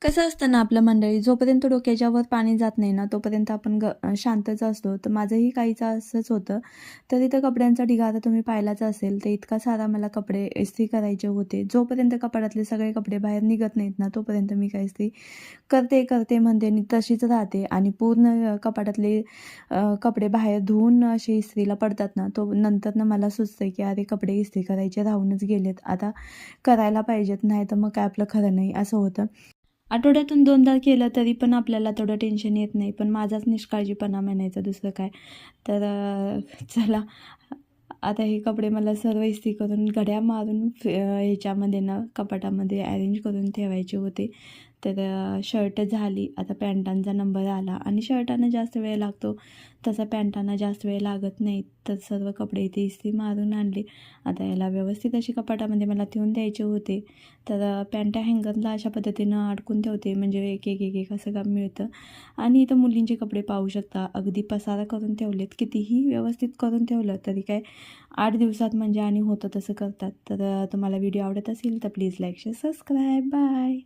कसं असतं ना आपलं मंडळी, जोपर्यंत डोक्याच्या वर पाणी जात नाही ना, तोपर्यंत आपण शांतच असतो. तर माझंही काहीचं असंच होतं. तर इथं कपड्यांचा ढिगारा तुम्ही पाहिलाच असेल. तर इतका सारा मला कपडे इस्त्री करायचे होते. जोपर्यंत कपाटातले सगळे कपडे बाहेर निघत नाहीत ना, तोपर्यंत मी काय इस्त्री करते म्हणते आणि तशीच राहते आणि पूर्ण कपाटातले कपडे बाहेर धुवून असे इस्त्रीला पडतात ना, तो नंतरनं मला सुचतं की अरे कपडे इस्त्री करायचे राहूनच गेलेत. आता करायला पाहिजेत, नाही तर मग काय आपलं खरं नाही, असं होतं. आठवड्यातून 2दा केलं तरी पण आपल्याला तेवढं टेन्शन येत नाही. पण माझाच निष्काळजीपणा म्हणायचं, दुसरं काय. तर चला आता हे कपडे मला सर्व इस्त्री करून घड्या मारून ह्याच्यामध्ये ना कपाटामध्ये अरेंज करून ठेवायचे होते. तर शर्ट झाली. आता पॅन्टांचा नंबर आला आणि शर्टांना जास्त वेळ लागतो, तसा पॅन्टांना जास्त वेळ लागत नाही. तर सर्व कपडे इथे इस्त्री मारून आणले. आता याला व्यवस्थित अशी कपाटामध्ये मला ठेवून द्यायचे होते. तर पॅन्टा हँगरला अशा पद्धतीनं अडकून ठेवते, म्हणजे एक असं काम मिळतं. आणि इथं मुलींचे कपडे पाहू शकता, अगदी पसारा करून ठेवलेत. कितीही व्यवस्थित करून ठेवलं तरी काय 8 दिवसात म्हणजे आणि होतं तसं करतात. तर तुम्हाला व्हिडिओ आवडत असेल तर please like, share, subscribe. Bye.